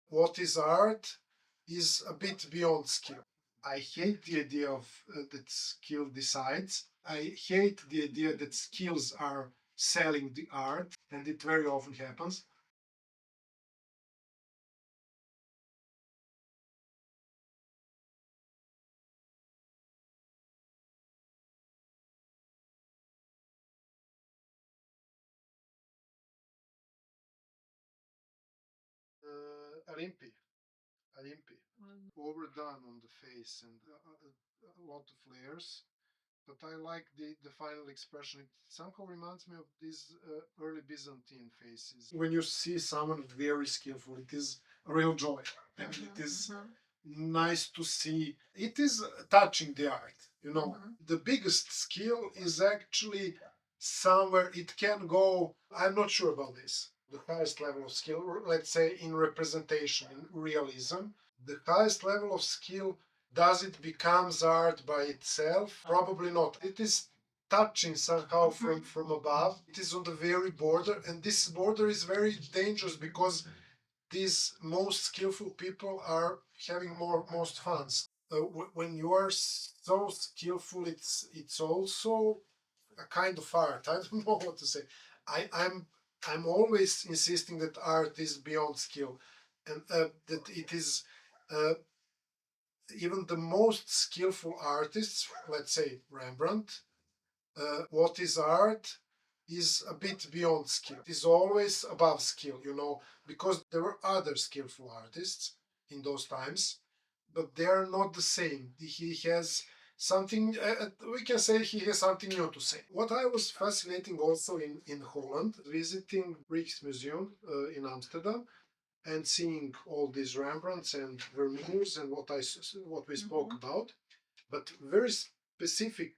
what is art is a bit beyond skill. I hate the idea of that skill decides. I hate the idea that skills are selling the art, and it very often happens. Olympi, Olympi, overdone on the face and a lot of layers. But I like the final expression. It somehow reminds me of these early Byzantine faces. When you see someone very skillful, it is a real joy. And it is nice to see. It is touching the art. The biggest skill is actually somewhere it can go. I'm not sure about this. The highest level of skill, let's say in representation, in realism, the highest level of skill, does it becomes art by itself? Probably not. It is touching somehow from above. It is on the very border, and this border is very dangerous because these most skillful people are having most fun. When you are so skillful, it's also a kind of art. I don't know what to say. I'm always insisting that art is beyond skill, and that it is uh, even the most skillful artists, let's say Rembrandt, what is art is a bit beyond skill. It is always above skill, because there were other skillful artists in those times, but they are not the same. He has something, we can say he has something new to say. What I was fascinating also in Holland, visiting Rijksmuseum in Amsterdam, and seeing all these Rembrandts and Vermeers and what we spoke about. But very specific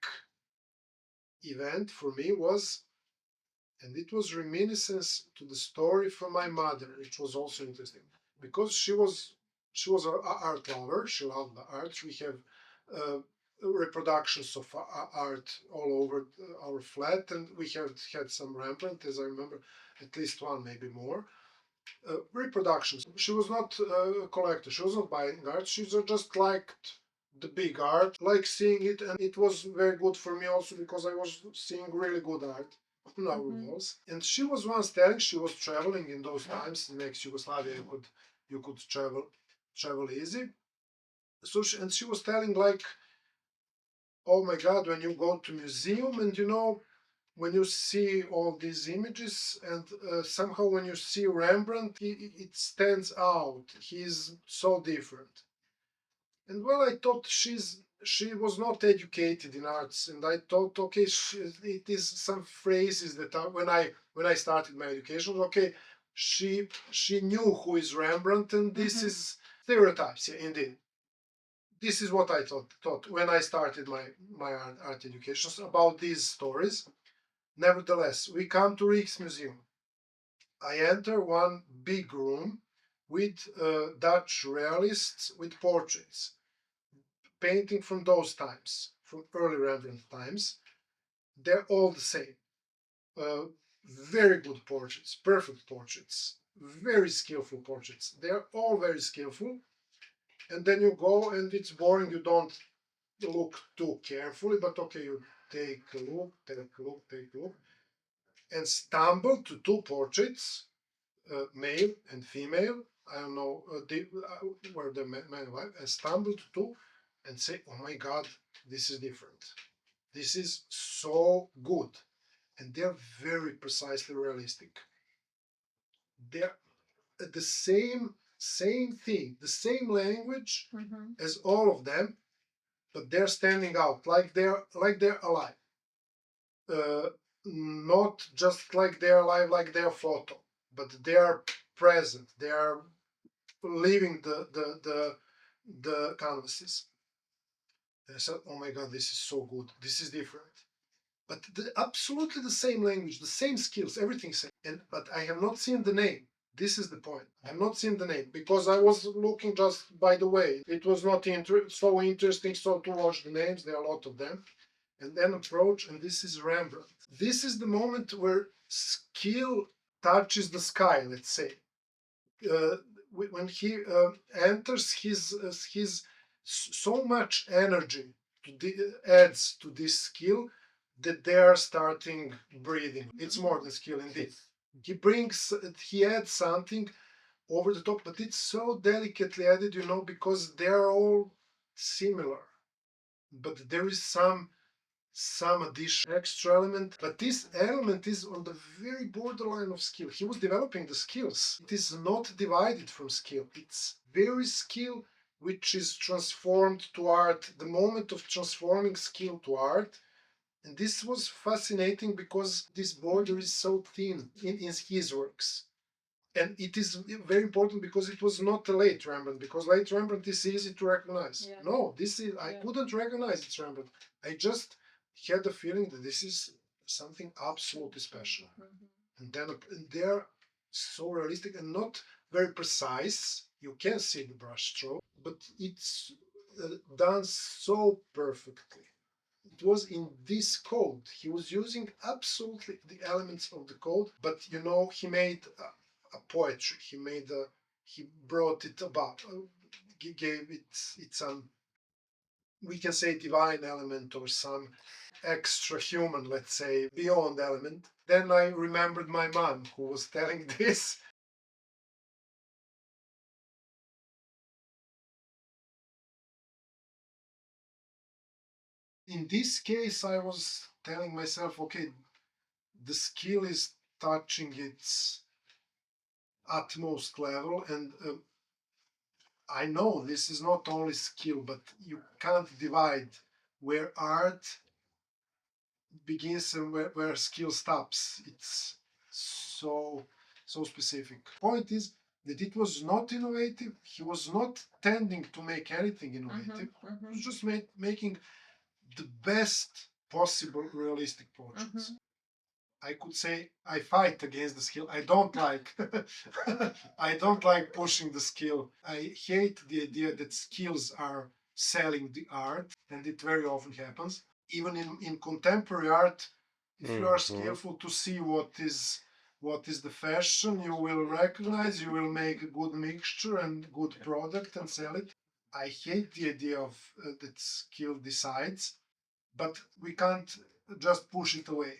event for me was, and it was reminiscence to the story from my mother, which was also interesting because she was an art lover. She loved the art. We have uh, reproductions of art all over our flat, and we have had some Rembrandt, as I remember, at least one, maybe more reproductions. She was not a collector. She was not buying art. She just liked the big art, like seeing it, and it was very good for me also because I was seeing really good art on our walls. And she was once telling she was traveling in those times in ex-Yugoslavia. You could travel easy. And she was telling like, oh my God, when you go to museum and when you see all these images and somehow when you see Rembrandt, it stands out. He's so different. And well, I thought she was not educated in arts, and I thought, okay, it is some phrases that when I started my education, okay, she knew who is Rembrandt, and this is stereotypes. Yeah, indeed. This is what I thought when I started my art education about these stories. Nevertheless, we come to Rijksmuseum. I enter one big room with Dutch realists with portraits, painting from those times, from early Rembrandt times. They're all the same. Uh, Very good portraits, perfect portraits, very skillful portraits. They're all very skillful. And then you go and it's boring. You don't look too carefully, but okay, you take a look, take a look, take a look, and stumble to two portraits, male and female. I don't know where the man and wife. I stumbled to and say, "Oh my God, this is different. This is so good," and they're very precisely realistic. They're the same thing, the same language as all of them, but they're standing out like they're alive. Not just like they're alive, like their photo, but they are present. They are leaving the canvases. And I said, "Oh my God, this is so good. This is different." But absolutely the same language, the same skills, everything same. But I have not seen the name. This is the point. I have not seen the name because I was looking just by the way. It was not so interesting so to watch the names. There are a lot of them. And then approach, and this is Rembrandt. This is the moment where skill touches the sky, let's say. Uh, when he enters his so much energy adds to this skill that they are starting breathing. It's more than skill indeed. He adds something over the top, but it's so delicately added, because they are all similar. But there is some additional extra element, but this element is on the very borderline of skill. He was developing the skills. It is not divided from skill. It's very skill which is transformed to art. The moment of transforming skill to art. And this was fascinating because this border is so thin in his works. And it is very important because it was not a late Rembrandt, because late Rembrandt is easy to recognize. Yeah. No, this is I couldn't recognize it's Rembrandt. I just had the feeling that this is something absolutely special. And then they're so realistic and not very precise. You can see the brush stroke, but it's done so perfectly. It was in this code. He was using absolutely the elements of the code, but he made a poetry. He brought it about, gave it some, we can say, divine element or some extra human, let's say, beyond element. Then I remembered my mom who was telling this. In this case, I was telling myself, okay, the skill is touching its utmost level, and I know this is not only skill, but you can't divide where art begins and where skill stops. It's so specific. Point is that it was not innovative. He was not tending to make anything innovative. He was just making the best possible realistic portraits. I could say I fight against the skill. I don't like I don't like pushing the skill. I hate the idea that skills are selling the art, and it very often happens. Even in contemporary art, if you are skillful to see what is the fashion, you will recognize, you will make a good mixture and good product and sell it. I hate the idea of that skill decides, but we can't just push it away.